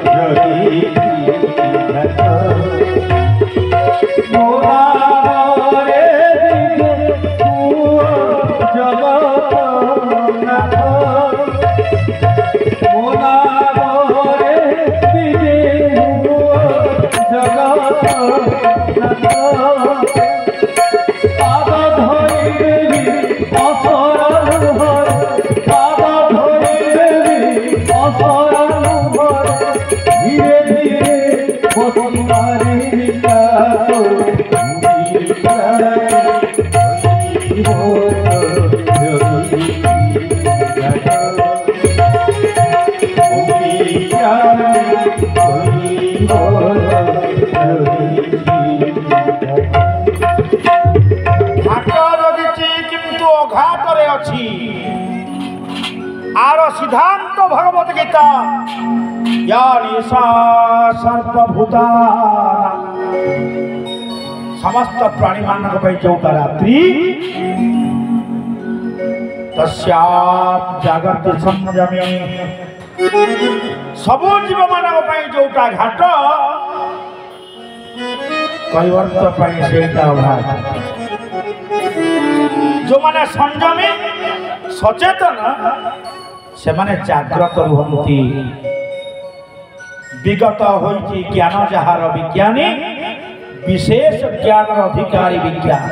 जोगी घट मोरा रे जगन्नाथ मोरा रे जगन्नाथ पाद धरि असरण भर पाद धरि असरण भर धीरे धीरे बसुमारी आर सिद्धांत भगवत गीता या निशा सर्वभूता समस्त प्राणी मानक पे जोटा रात्रि तस्याप जागृत संयमे सबु जीव मानक पे जोटा घाट कैवर्त पे सेटा घाट जो माने संयमी सचेतन से माने जाग्रत रुहंती विगत होइछि ज्ञान जहार विज्ञानी विशेष ज्ञान अधिकारी विज्ञान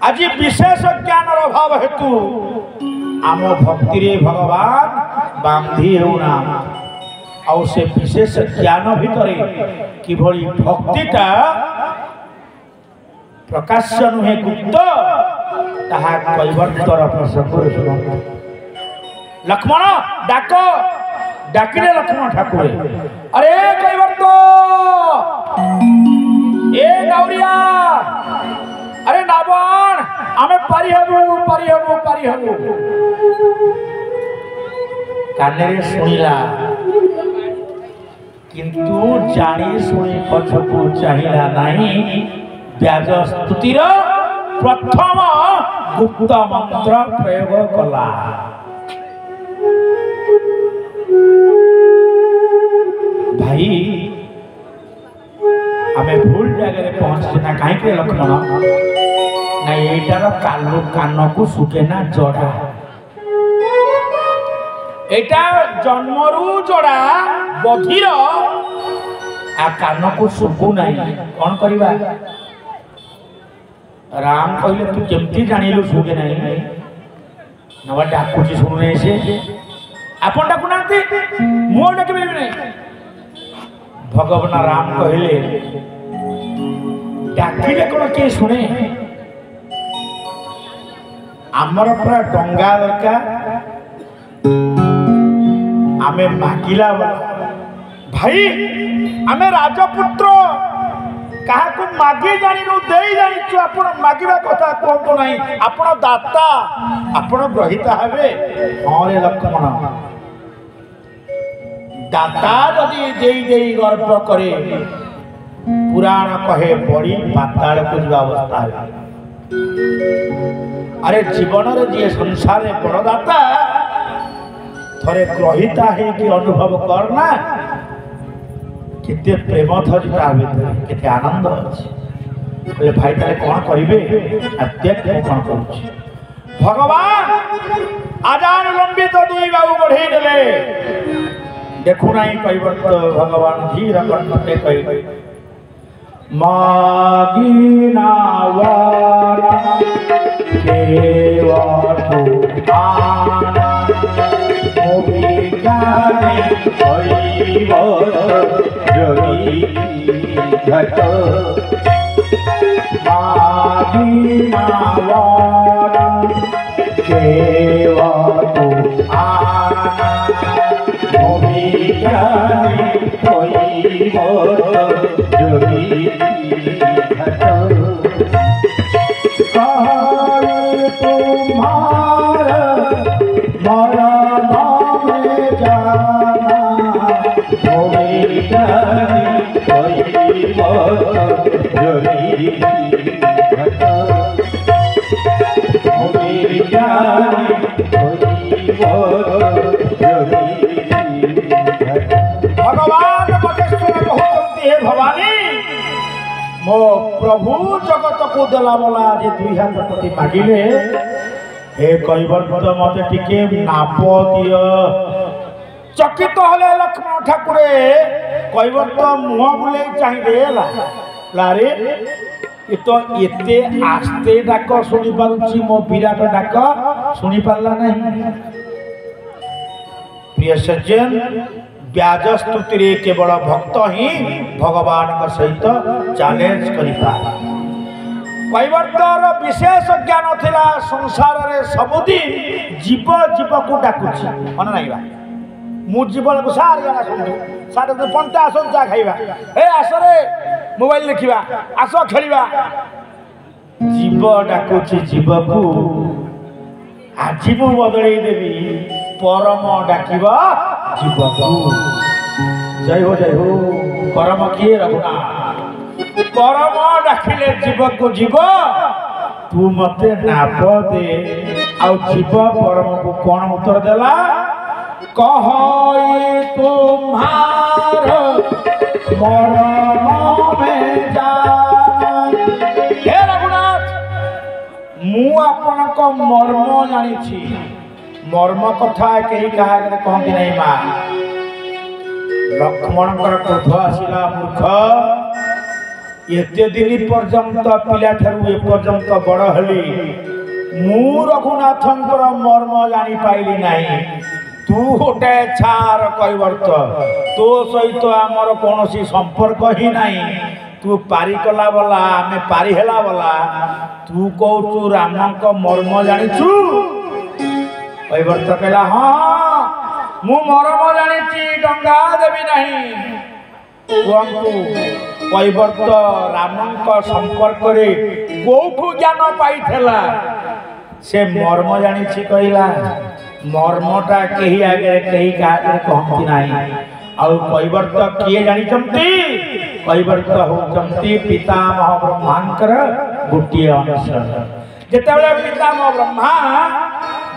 आज विशेष ज्ञान अभाव हेतु आम भक्ति रे भगवान बांधी हेउना आ से विशेष ज्ञान भितरे किभली भक्तिटा प्रकाश्य नुहे गुप्त ताहा कैवर्तर प्रसंग सुन लक्ष्मण डाक डाकिले लक्ष्मण ठाकुर अरे कैवर्त ए गौरिया अरे नावण आमे परिहबु काने रे सुनिला किंतु जानी सुनी पछकु चाहिला नहीं व्याज स्तुतिर प्रथम गुप्त मंत्र प्रयोग कला भाई आमे भूल जगह पहुंचे ना कहीं के लक्ष्मण ना एटार कालो कान को सुकेना जड़ा एटा जन्मरू जड़ा बधिर आ कान को सुकू नहीं कौन करिबा राम कहले तू केमती जानिलु सुके नहीं नवा डाकुची सुने से आपन डाकु नांती मो डाकि बेबी नहीं भगवान राम कहले डाकिले कोन के सुने आमर पूरा डंगा दरकार आमे मागिला भाई आमे राजपुत्र कहा को मागे जानी नो देई जानी छु आपण मागिबा कथा कोन नहीं आपण दाता आपण ग्रहिता हेबे हां रे लक्ष्मण दाता जदि देई देई गर्व करे पुराण कहे बड़ी पाताल को जीवा अवस्था है अरे जीवन रे जे संसार रे बड़ दाता थरे ग्रहिता है कि अनुभव करना केते प्रेम धरिता भीतर केते आनंद अछि बोले भाई ताले कोन करिवे अत्यंत कोन करूछि भगवान आजान लंबित दुई बाबू बढ़े देले देखु नाही कैवर्त भगवान धीर कंठे कहि मागिना वारा केवटु आना मोहि ज्ञाने जोगी घट मागिना वारा केवटु आना मोहि ज्ञाने जोगी घट तुम्हारा मरा नाम जाना जोगी घट भगवान बटेश्वर कहते हे भवानी मो प्रभु जगत को देला बोला जे दुई हाथ पति मागिले हे कैवर्त मते टिके नाप दियो चकित हले लक्ष्मण ठाकुरे कैवर्त मुह बुले चाहिए लारे ये तो एते आस्ते डाक शुणी पारुची मो विराट डाक शुणी पारला नहीं। प्रिय सज्जन व्याज स्तुति केवल भक्त ही भगवान सहित चैलेंज करिपा कैवर्तर विशेष ज्ञान थिला संसार रे सबुदिन जीव जीव को डाकुची मन नाइबा मु जीवन को सार गाना सुनू सार पंटा आसन चा खाइबा ए आसरे मोबाइल देखिबा आस खेलिबा जीव डाकुची जीव को आज मु बदलई देवी परम डाकिबा जीव को जय हो परम किए रघुनाथ परम डाकिले जीव को जीव तू मते नाप दे आ जीव परम को कौन उत्तर देला कहोई तुम्हार मरम में जान हे रघुनाथ मु आपन को मर्म जानी छी मर्म कथा कहीं कहा कहती नहीं माँ लक्ष्मण क्रोध आसला मूर्ख एते दिन पर्यंत पिला ठारू ए पर्यंत बड़ हली मु रघुनाथंकर मर्म जानी पाइली नहीं तू गोटे छार कैवर्त तो सहित आमर कौन संपर्क ही नहीं तू पारी कला वाला आमे पारी हेला वाला तू कहू राम मर्म जानिचु कैवर्त कहला हाँ मु मर्म जानी डंगा देवी नहीं कहतु कैवर्त राम संपर्क रे कोठू ज्ञान पाई से मर्म जानी कहला मर्मटा कही आगे कही कहती नहीं आउ कैवर्त किए जानी कैवर्त होती पितामह ब्रह्मांकर गोटे अंश जिते पितामह ब्रह्मा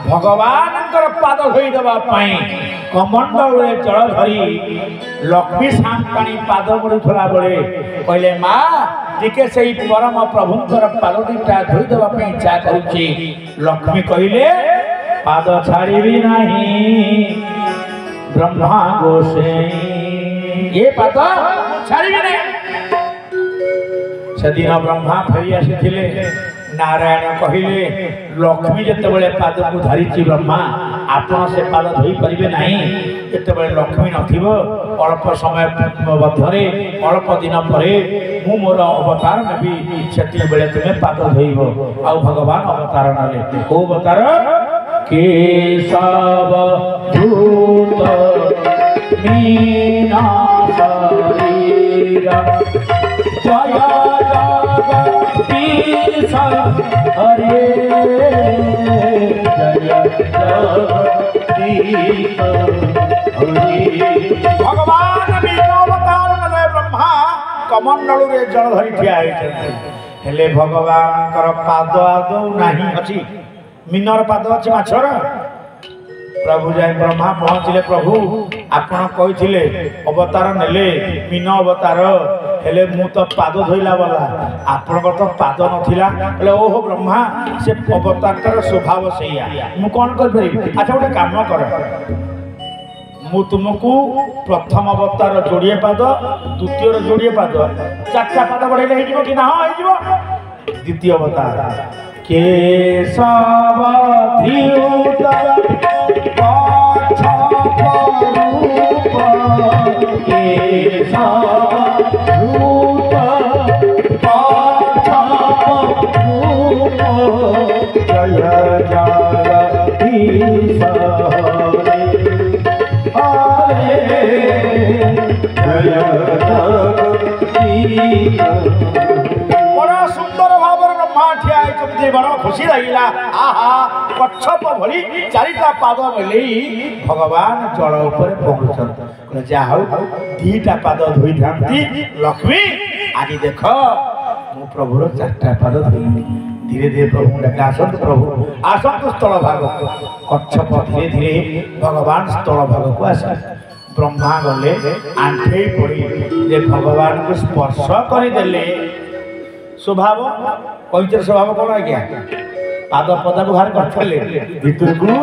भगवान पाद धोई देवाई कमंडल जल धरी लक्ष्मी सांपाणी पाद मुड़ुला बेले कहले माँ टिके से परम प्रभुंर पाद दुटा धोई देवाई इच्छा करुच्ची लक्ष्मी कहले पाद छाड़ी नहीं ब्रह्मा गोसे ये पाद छाड़ी नहीं सेदिन ब्रह्मा फेरी आसी नारायण कहले लक्ष्मी जिते पाद को धरी ब्रह्मा आपन से पाद धोई पारे ना जिते लक्ष्मी नथिबो अल्प समय मध्य अल्प दिन पर मु मोर अवतार नेबी सेति बेले तुमे पाद धोइबो आ भगवान अवतार नले को अवतार केशव धूत मीना शरीर जय जगदीश हरे जय जगदीश हरे भगवान मीना अवतार नले ब्रह्मा कमंडल रे जल धरी ठिया हेले भगवान पाद आदौ नहीं अछि मीनर पाद अच्छे माछर प्रभु जाए ब्रह्मा पहुँचले प्रभु आपण कही अवतार नेले मीन अवतार हेले मु तो पाद धोइला वाला आपण तो पाद नथिला बोले ओहो ब्रह्मा से अवतार स्वभाव सैया मु कौन कर पारि अच्छा गोटे काम कर मु तुमको प्रथम अवतार जोड़िए पाद द्वितीय जोड़िए पाद चार्टा पाद बढ़ाइले हो कि ना हो द्वितीय अवतार केशव धूत जय जगदीश हरे जय जगदीश बड़ा सुंदर भाव ब्रह्मा ठिया बड़ा खुशी लगिला आहा कच्छप भली चारिटा पाद मिले भगवान जल ऊपर पहुंचन जा हौ दीटा पाद धोई थांती लक्ष्मी आज देख मु प्रभुर चारटा पाद धोई धीरे धीरे प्रभु डाके आसतु प्रभु आसतु स्थल भाग कच्छप धीरे धीरे भगवान स्थल भाग को आस ब्रह्मा गले आंठे पड़ी जे भगवान को स्पर्श करदेले स्वभाव कैचर स्वभाव कौन आज्ञा पाद पदा को बाहर करते भीतर को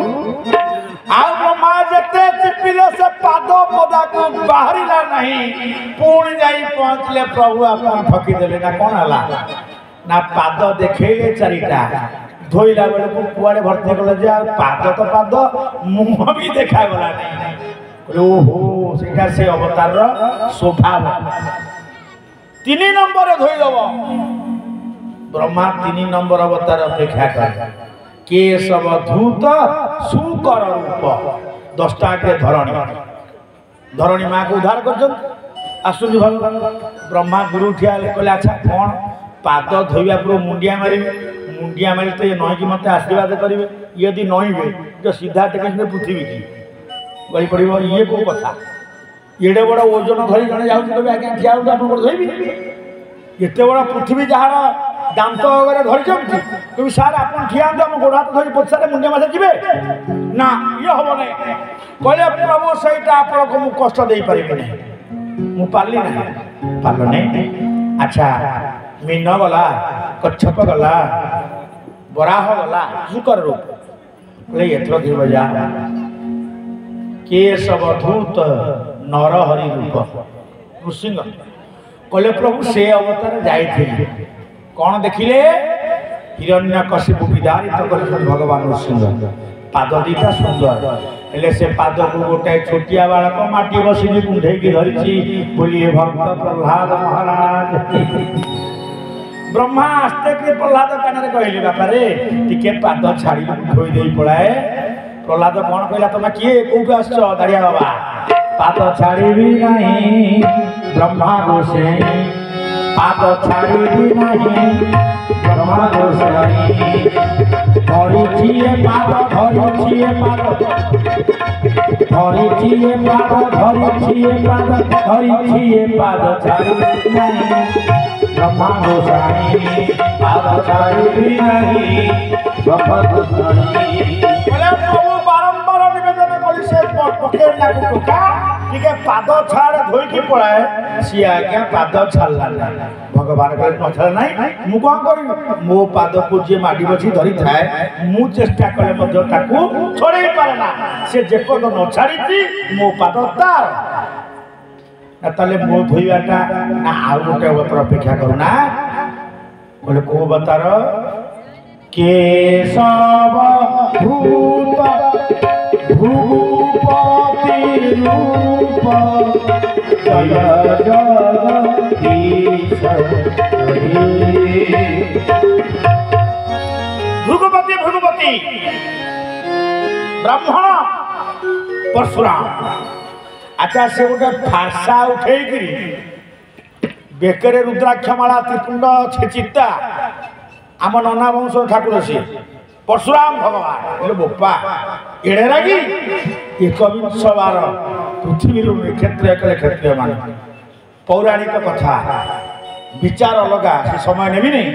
ब्रह्मा जिते चिपिले से पाद पदा को बाहरिला नहीं पुणी जाई पहुंचले प्रभु आपन ठकीदेले ना कौन हला ना पाद देखैले चारिटा धोइला बेले को कुआडे भर्ती गले जे पाद तो पाद मुंह भी देखा गला नहीं ओहो सेटा से अवतार स्वभाव 3 नंबर धोइदब ब्रह्मा 3 नंबर अवतार अपेक्षा कर केशव धूत सुकर रूप 10टा के धरणी माँ को उद्धार कर आसुनी भगवान ब्रह्मा गुरु ठिया कहले अच्छा कौन पाद धोइबा पूरा मुंडिया मारे तो ये नई की मत आशीर्वाद करेंगे यदि नईबे तो सीधा टेक पृथ्वी की गली पड़ ये कौ कथा एडे बड़ ओजन धरी जड़े जाऊँ आज्ञा ठिया धोबी एत बड़ पृथ्वी जार दांत वगैरह धरी कभी सार आप ठिया आम गोड़ हाथ धरी पचारे मुंडिया मासा जी ना ये हम ना कहले प्रभु सहीटा आपको मुझे कष्ट दे पारि ना मु पार्ली ना पार्ल नहीं अच्छा मीन गला कच्छप गला बराह गला शुकर रूप बोले एथर धीब जा केशव धूत नरहरि रूप नृसिंह कहले प्रभु से अवतार जाइए कौन देखिले हिरण्यकशिपु विदारित कर भगवान नृसिंह पाद दीटा सुंदर हेले से पाद को गोटे छोटिया बालक माटी बसी कुंढे की धरी बोलिए भक्त प्रहलाद महाराज ब्रह्मा आस्ते कि प्रहलाद कान कहले बापा रे टिके पाद छाड़ी धोई दे पड़ाए प्रहलाद कौन कहला तुम किए कौट आस दाड़िया बाबा पाद छाड़ी नहीं ब्रह्मा गोसे पाद छाड़ी नहीं ब्रह्मा गोसे धरी छिए पाद धरी छिए पाद धरी छिए पाद छाड़ी नहीं ब्रह्मा गोसाई पाद छाड़ी नहीं ब्रह्मा गोसाई बारंबार निवेदन कली से पकेट ना टोका ठीक है पाद छाड़ धोई पड़ाए सी आज्ञा पाद छाड़ला भगवान कहले न छाड़ नहीं मु कौन करी मो पाद को जे माडी बची धरी थाए मु चेष्टा कले मध्य ताकू छोड़े पारे ना से जेपद न छाड़ी मो पाद तार ना ताले मो धोइबाटा ना आउ गोटे अवतार अपेक्षा करूना बोले को अवतार केशव भूत भूपति रूप जय जगदीश भृगुपति ब्राह्मण परशुराम अच्छा से गोटे फारसा उठे बेकरे रुद्राक्षमाला त्रिपुंड छेचिता आम नना वंश ठाकुर सी परशुराम भगवान बोले बोपा एड़े रागी 21 बार पृथ्वी क्षेत्र क्षेत्रीय मान पौराणिक कथा विचार अलगा से समय नेबी नहीं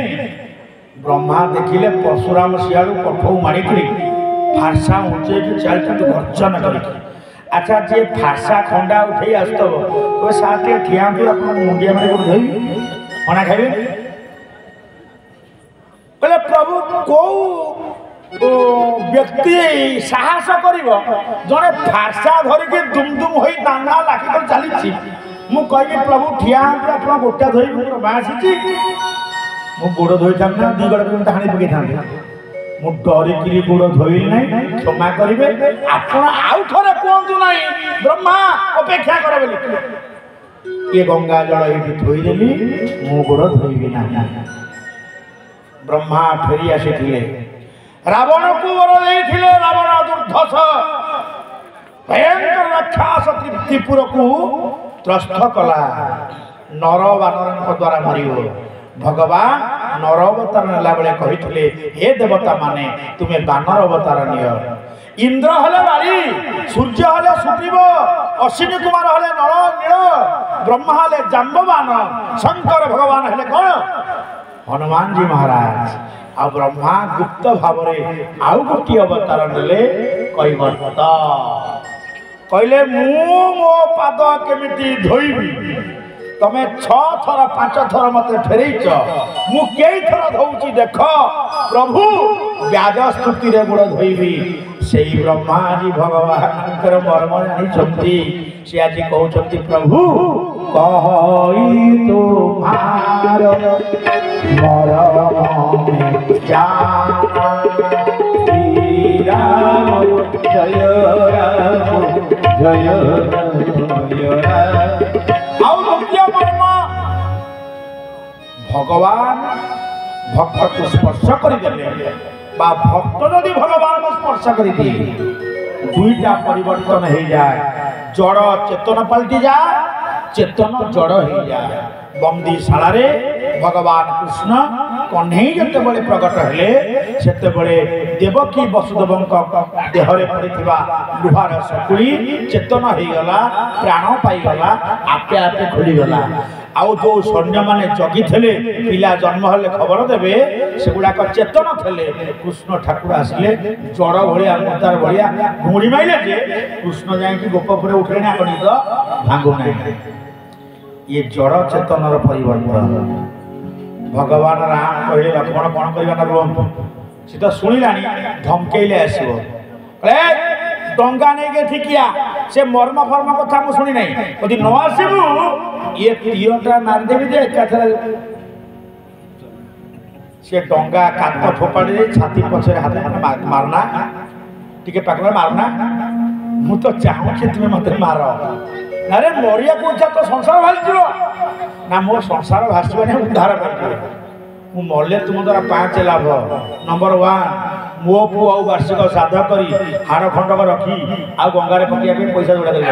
ब्रह्मा देखिले परशुराम सियाड़ू कठौ मारिक फारसा उंचे चलते गर्जन कर अच्छा जे फारसा खंडा उठे आसतब तो साथे ठिया आप मुंडिया मारे धोई मना खाइबे बोले प्रभु को व्यक्ति साहस करिवो जने फारसा धरिके दुमदुम होई दांगा लाखी कर चली मु कहि प्रभु ठिया आप गोटा धोई बासी मु गोड़ धोई था ना दी गड़ हाणी पकई था मु डरिकी गोड़ धोई ना क्षमा करेंगे आपण आउ थे कहतु ना ब्रह्मा अपेक्षा कर ये गंगा जल ये धोईदेली मु गोड़ धोबी ना ब्रह्मा फेरी आसी रावण को वर देते रावण दुर्धस भयंकर राक्षस त्रिपुर को त्रस्त कला नर बानर द्वारा मरिव भगवान नर अवतार नेला बेले कही हे देवता माने तुम्हें बानर अवतार निय इंद्र हले बाली सूर्य हले सुग्रीव अश्विनी कुमार हले नर नील ब्रह्मा हले जाम्बवान शंकर भगवान हले कौन हनुमान जी महाराज आ ब्रह्मा गुप्त भाव आउ गोटे अवतार नेले कैवर्त कहले मो पाद केमिति धोइबी तमे 6 थर 5 थर मते फेरैच मु केई थर धोउची देख प्रभु व्याज स्तुति रे गुड़ धोइबी सेई ब्रह्मा जी भगवान मर्म जानी से आज कहते प्रभु कही तुम्हार मरम जाना श्री राम जय राम जय भगवान भक्त को स्पर्श करदेले बा भक्त यदि भगवान को स्पर्श कर दिए दुईटा परिवर्तन हो जाए जड़ चेतन पलटि जाए चेतन जड़ हो जाए बंदीशाला रे भगवान कृष्ण कन्हई जते बड़े प्रकट हेले सेते बड़े देवकी वसुदेव देहरे पड़िथिबा लुहार सकुली चेतन हो गला प्राण पाई गला आपे आपे खुली गला आउ जो सैन्य माने जगी थे पिला जन्म हेले खबर देवे सेगुड़ा चेतन थे कृष्ण ठाकुर आसिले जड़ भाया मुदार भाया घुड़ी माइले जे कृष्ण जाकि गोपपुर उठे ना गणित भांगु ना ये जड़ चेतन परिवर्तन भगवान राम कहले लक्ष्मण कौन करवा रुहतु सी तो शुणिला धमकेले आसो डंगा नहीं के ठिकिया से मर्म फर्म कथा मु शुणी नहीं यदि न आसबू ये तीरटा मारिदेवी जे एकाथरे से डंगा कात फोपाड़ी छाती पछे हाथ मारना टिके पाखरे मारना मु तो चाहूँ तुम्हें मत मार अरे मरिया को इच्छा तो संसार भासी ना मो संसार भाषा नहीं उद्धार कर मु मरले तुम द्वारा 5 लाभ नंबर 1 मो पु आ वार्षिक श्राद्ध करी हाड़ खंडक रखी आ गंगारे पकिया पैसा जोड़ा कर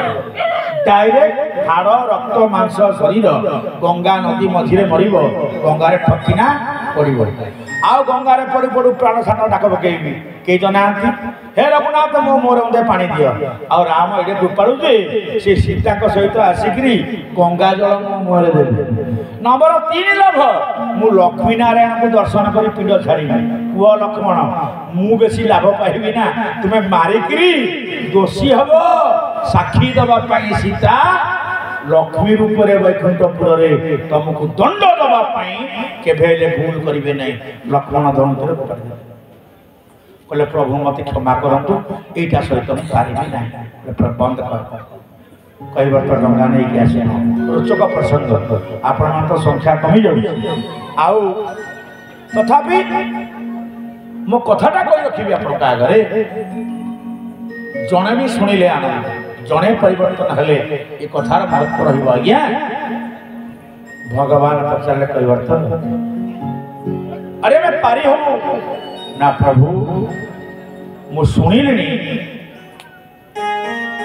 डायरेक्ट हाड़ रक्त मांस शरीर गंगा नदी मझिरे मरिब गंगारे ठकिना पड़ो आउ गंगारे पड़ू पड़ू प्राण सान डाक पकेबी कई जना हे रघुनाथ मो मोर मुंडे पानी दियो आ राम ये कृपाड़ुजे से सीता सहित आसिकी गंगा जल मो मुहरे देवे नंबर 3 लाभ मु लक्ष्मी नारायण को दर्शन कर पिंड छाड़ी पुओ लक्ष्मण मु बेसी लाभ पाइबी ना तुम्हें मारिकी दोषी हम साक्षी दवा सीता लक्ष्मी रूप रे वैकुंठपुर रे तुमको दंड दवा केभे भूल करेंगे नहीं लक्ष्मण धनुष कहले प्रभु मत क्षमा करतु एटा सहित पारि ना बंद कर कई बार डंगा नहीं कि आसे रोचक प्रसंग आपण तो संख्या कमी जाऊ आउ तथापि मो कथाटा कही रखी आपण आगे जड़े भी शुणिले आनंद जड़े परिवर्तन हेले ये कथार महत्व रहिबो आज्ञा भगवान पचारे परिवर्तन अरे मैं पारी हूँ ना प्रभु मु शुणिली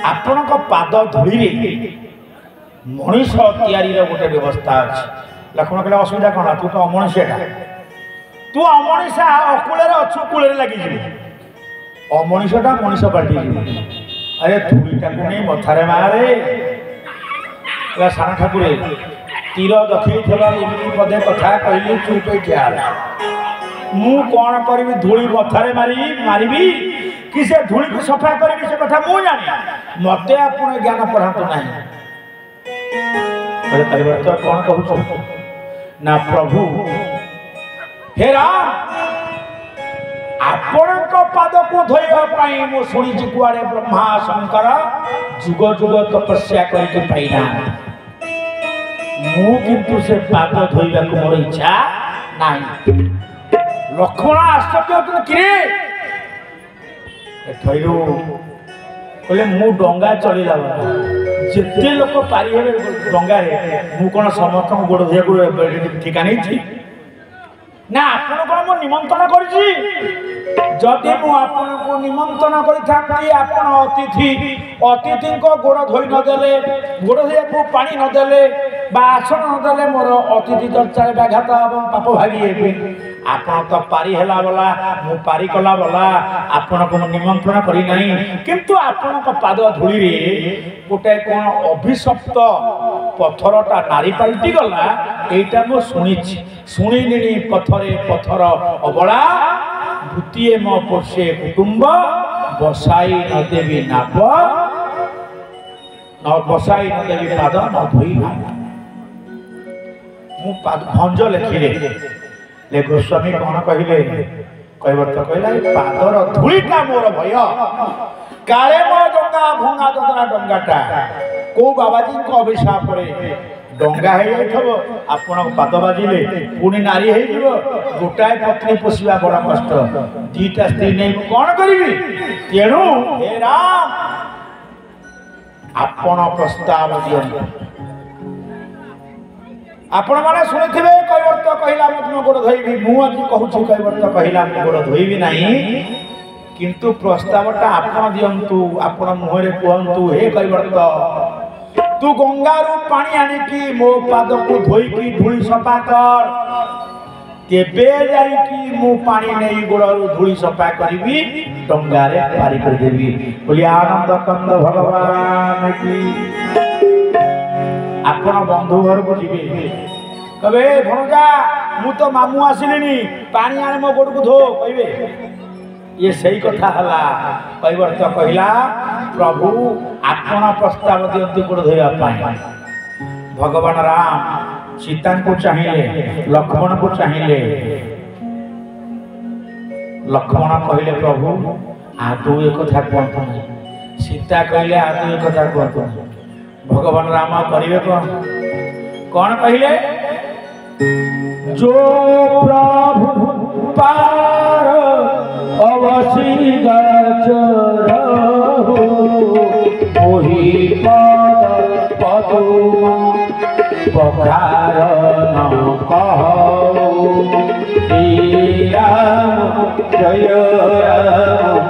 आपण पाद धूली मनीष तैयारी गोटे व्यवस्था अच्छी लक्ष्मण कहले असुविधा कौन तू तो अमनीषा तू अमनीषा अकूल अच्छु कूल लगी अमनीषा मनीष पाल्टी अरे धूलीटा को नहीं मथारे मारे सारा ठाकुर तीर दखी पदे कथा कहली चुप ठिया मु कौन करी धूली मथारे मारी कि से धूली को सफा करी से कथा मु जानी मते आपण ज्ञान पढ़ातु ना परिवर्तन कौन कहू ना प्रभु हे राम आपण पाद को धोइबा मु शुणी कुआड़े ब्रह्मा शंकर जुग जुग तपस्या करके पाइना मु किंतु से पाद धोइबा को मोर इच्छा नाही लक्ष्मण आश्चर्य होत कि थैरू कहले मु डंगा चलीला जिते लोक पारि हे डंगा रे मु कोन समस्त गोड़ धोइया को ठिका नहीं ना आपण कोन मो निमंत्रण करछि जदि मु आपण को निमंत्रण करी आपण अतिथि को गोड़ धोई नदेले गोड़ धोइया को पानी नदेले बा आसन नदेले मोर अतिथि चर्चा व्याघात एवं पाप भागी आपण तो पारी हेला वाला मु पारी कला वाला आपण को निमंत्रण करी नहीं किंतु आपण को पाद धूली रे गोटे कोन अभिशप्त पत्थरटा नारी पलटि गला एटा मु शुणिली पथरे पत्थर अबला भूतिए मो पोषे कुटुंब बसाई न देवी नाप न बसाई न देवी पाद न धोई मु भंज लिखिले ले गोस्वामी कौन कहले कैवर्त कहला पादर धूलिटा मोर भय काले मो डंगा भंगा दतरा डंगाटा को बाबाजी को अभिशाप रे डंगा हे जाइथबो आपण पाद बाजिले पुनी नारी हे जीवो गोटाए पत्नी पोसिबा बड़ा कष्ट दीटा स्त्री नै कोन करिवि तेणु हे राम आपण प्रस्ताव दियंतु आपण माने सुनिथिबे कैवर्त कहिला मत गोड़ धोइबी मु आज कहूछि कैवर्त कहिला मु गोड़ धोइबी नाही किंतु प्रस्तावटा आपण दियंतु आपण मुहरे कहंतु हे कैवर्त तू गंगा रु पानी आनी की मो पाद को धोई की धूली सफा कर तेबे जाई की मु पानी नै गोड़ रु धूली सफा करबी डंगा रे पारी कर देबी बोली आनंद कंद भगवान की आपण बंधु घर को जीवे कबे भणजा मु तो मामू आसिलिनी पानी आने मो गोड़ को धो कहबे ये सही कथा हला कैवर्त कहिला प्रभु आपण प्रस्ताव दियंतु गोड़ धोइबा पाई भगवान राम सीता को चाहिए लक्ष्मण को चाहिए लक्ष्मण कहले प्रभु आदौ एक कथा कहतु सीता कहले आदौ एक कथा कहतु भगवान राम करिवे कौन कहले जो प्रभु पार अवसी गचरहु ओही पद पदुमा पखार न कहु श्री राम जय राम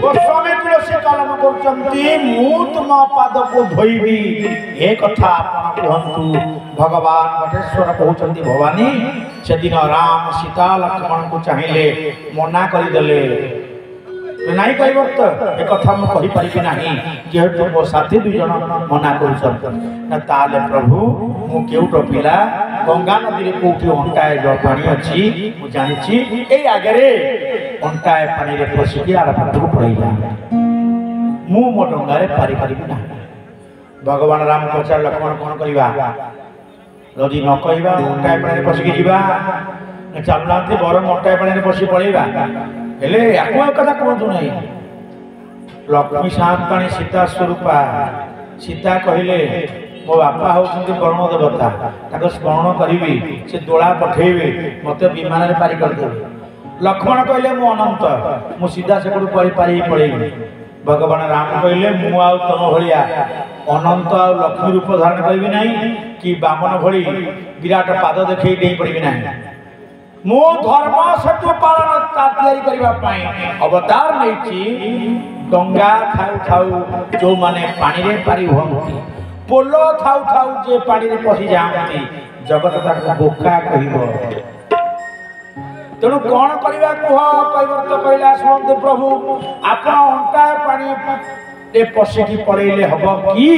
गोस्वामी तुलसी कलम करचंती मु तुम पाद को धोइबी ए कथा आपण कहंतु भगवान बटेश्वर कहउचंती भवानी से दिन राम सीता लक्ष्मण को चाहिए मना करि देले नहीं कैवर्त ए कथा मु कहि परिबी नाही जेहेतु मो साथी दुई जन मना करछन ना ताले प्रभु मु केउटो पिला गंगा नदी रे कोठी अंटाए जो पानी अछि मु जानि छी ए आगरे अंटाए पानी रे पसी के आर पत्थर को पड़ैला मु मो डंगा रे पारी करिबी ना भगवान राम पचार लक्ष्मण कोन करिबा यदि न कहबा अंटाए पानी रे पसी के जीवा चलनाते बर अंटाए पानी रे पसी पड़ैबा हेले याको कथा कहतु नहीं लक्ष्मी सात पानी सीता स्वरूपा सीता कहले मो बापा होउछन्ति वरुण देवता ताको स्मरण करिवि से दोला पठेबे मते विमान रे पारी कर देबे लक्ष्मण कहले मो अनंत मु सीधा से कोड पारी पड़ेबी भगवान राम कहले मु आ तम भलिया अनंत आ लक्ष्मी रूप धारण करबी नहीं कि बामन भली विराट पाद देखै देई पड़बी नहीं मो धर्म सेतु पालन तैयारी करबा पाई अवतार नैची गंगा खाउ खाउ जो माने पानी रे पारी होंती पोलो थाउ थाउ जे पानी रे पसी जांती जगत ताको बोका कहिबो तेणु कौन करवा कह कैवर्त कहला सुनते प्रभु आपण अंटा पानी रे पसिकी पड़ेले हब कि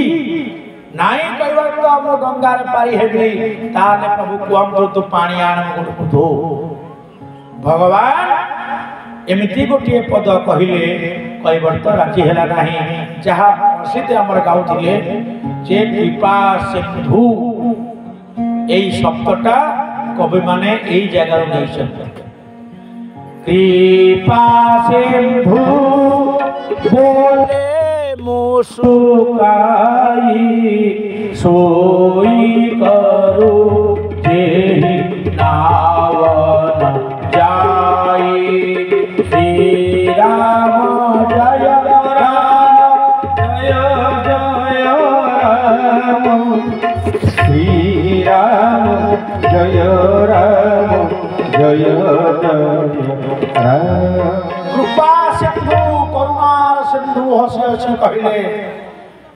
नाई कैवर्त मो गंगा रे पारी हेबी ताले प्रभु कहंतु तो पानी आन को धो भगवान एमिति गोटे पद कहिले कैवर्त राजी हेला नाही जहा प्रसिद्ध हमर गाउथिले जे कृपा सिंधु एई शब्दटा कवि माने एई जगह रो नैछन कृपा सिंधु बोले मुसुकाई सोई करो जेहि नावन जाई श्री राम जय राम जय राम श्री राम जय राम जय कृपा सिंधु करुणार सिंधु हसी हसी कहले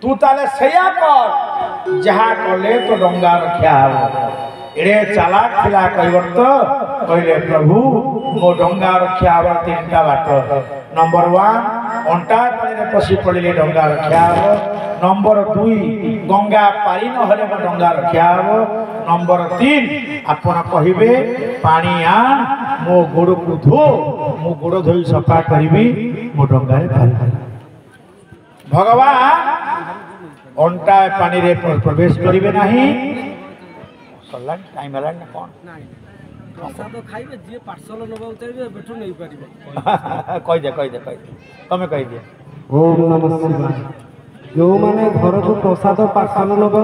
तू ताले सया कर जहा कले तो डंगा रखा हो एड़े चालाक थिला कैवर्त कहले प्रभु मो डंगा रखा हो तीनटा बाट नंबर 1 अंटा पानी रे पसी पड़िले डंगा रखा हो नंबर 2 गंगा पारी न हले मो डंगा रखा हो नंबर 3 आपण कहिबे पानी आ मो गोड़ को धो मो गोड़ धोई सफा करबी मो डंगारे भारी भगवान अंटा पानी रे प्रवेश करिवे नहीं सरला टाइम हला ना कोन प्रसाद खाइबे जे पार्सल नबा उतारिबे बेठो नै परिबो कहि दे तमे कहि दे ओम नमः शिवाय जो माने घर को प्रसाद पार्सल नबा